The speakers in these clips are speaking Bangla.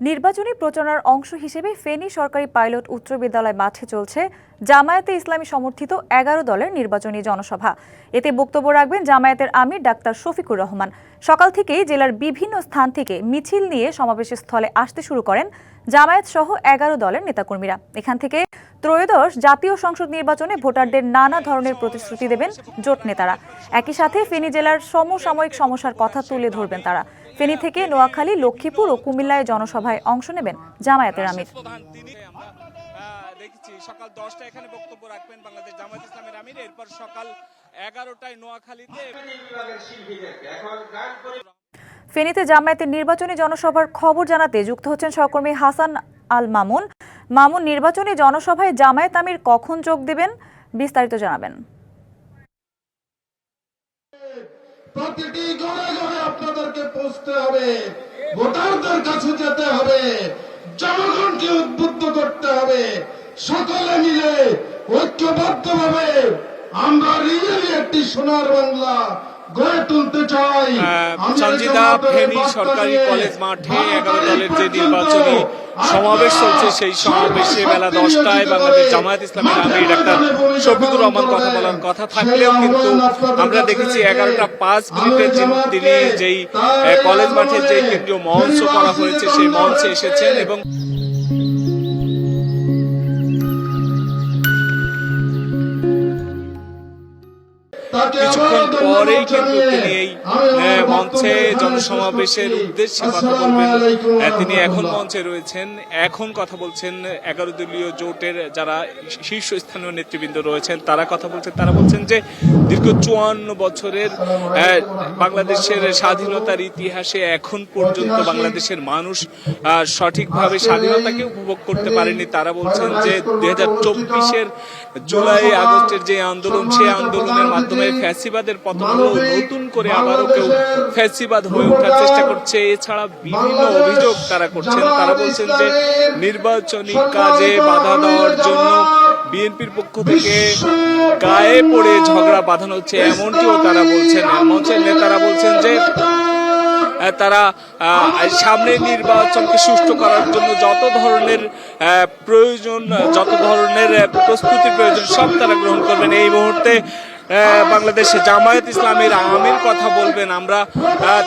নির্বাচনী প্রচারণার অংশ হিসেবে ফেনী সরকারি পাইলট উচ্চ বিদ্যালয় মাঠে চলছে জামায়াতে ইসলামী সমর্থিত ১১ দলের নির্বাচনী জনসভা। এতে বক্তব্য রাখবেন জামায়াতের আমির ডাক্তার শফিকুর রহমান। সকাল থেকেই জেলার বিভিন্ন স্থান থেকে মিছিল নিয়ে সমাবেশের স্থলে আসতে শুরু করেন জামায়াত সহ ১১ দলের নেতাকর্মীরা। এখান থেকে ত্রয়োদশ জাতীয় সংসদ নির্বাচনে ভোটারদের নানা ধরনের প্রতিশ্রুতি দেবেন জোট নেতারা। একই সাথে ফেনী জেলার সমসাময়িক সমস্যার কথা তুলে ধরবেন তারা। ফেনী থেকে নোয়াখালী, লক্ষ্মীপুর ও কুমিল্লায় জনসভায় অংশ নেবেন জামায়াতের আমির। দেখছি সকাল 10টায় এখানে বক্তব্য রাখবেন বাংলাদেশ জামায়াত ইসলামের আমির, এরপর সকাল 11টায় নোয়াখালীতে। ফেনীতে জামায়াতের নির্বাচনী জনসভার খবর জানাতে যুক্ত হচ্ছেন সহকর্মী হাসান আল মামুন। মামুন, নির্বাচনী জনসভায় জামায়াত আমির কখন যোগ দেবেন, বিস্তারিত জানাবেন। প্রতিটি ঘরে ঘরে আপনাদেরকে পৌঁছতে হবে, ভোটারদের কাছে যেতে হবে, জনগণকে উদ্বুদ্ধ করতে হবে। সকলে মিলে ঐক্যবদ্ধভাবে আমরা রিয়েলি একটি সোনার বাংলা গড়ে তুলতে চাই। সঞ্জিদা, ফেনী সরকারি কলেজ মাঠে ১১ দলের যে নির্বাচনী সমাবেশ চলছে, সেই সমাবেশে বেলা 10টায় বাংলাদেশ জামায়াত ইসলামের আমির ডাক্তার শফিকুর রহমান কথা বলার কথা থাকলেও কিন্তু আমরা দেখেছি 11টা 5 মিনিটে তিনি যেই কলেজ মাঠে যে কেন্দ্রীয় মঞ্চ করা হয়েছে সেই মঞ্চে এসেছেন এবং কিছুক্ষণ পরেই কিন্তু তিনি এই মঞ্চে জনসমাবেশের উদ্দেশ্যে কথা বলবেন। তিনি এখন মঞ্চে রয়েছেন, এখন কথা বলছেন 11 দলীয় জোটের যারা শীর্ষস্থানীয় নেতৃবৃন্দ রয়েছেন তারা কথা বলছেন। তারা বলছেন যে দীর্ঘ 54 বছরের বাংলাদেশের স্বাধীনতার ইতিহাসে এখন পর্যন্ত বাংলাদেশের মানুষ সঠিকভাবে স্বাধীনতাকে উপভোগ করতে পারেনি। তারা বলছেন যে 2024-এর জুলাই আগস্টের যে আন্দোলন, সেই আন্দোলনের মাধ্যমে ফ্যাসিবাদের পতন হলো, নতুন করে আবারও কেউ ফ্যাসিবাদ হয়ে ওঠার চেষ্টা করছে। এছাড়া বিভিন্ন অভিযোগ তারা করছেন। তারা বলছেন যে নির্বাচনী কাজে বাধা দেওয়ার জন্য বিএনপির পক্ষ থেকে গায়ে পড়ে ঝগড়া বাঁধানো হচ্ছে, এমনটিও তারা বলছেন। মঞ্চের নেতারা বলছেন যে তারা সামনে নির্বাচনকে সুষ্ঠু করার জন্য যত ধরনের প্রয়োজন, যত ধরনের প্রস্তুতির প্রয়োজন সব তারা গ্রহণ করবেন। এই মুহূর্তে বাংলাদেশ জামায়াত ইসলামের আমির কথা বলবেন। আমরা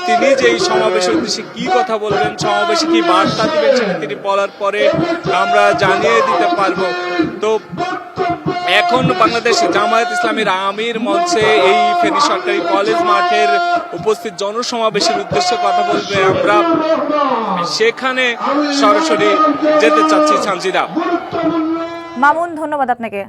তিনি যে এই সমাবেশের উদ্দেশ্যে কি কথা বলবেন, সমাবেশে কি বার্তা দিবেন, সেটা তিনি বলার পরে আমরা জানিয়ে দিতে পারবো। তো এখন বাংলাদেশ জামায়াত ইসলামের আমির মঞ্চে এই ফেনী সরকারি কলেজ মাঠের উপস্থিত জনসমাবেশের উদ্দেশ্যে কথা বলবে। আমরা সেখানে সরাসরি যেতে চাচ্ছি। সঞ্জিদা, মামুন, ধন্যবাদ আপনাকে।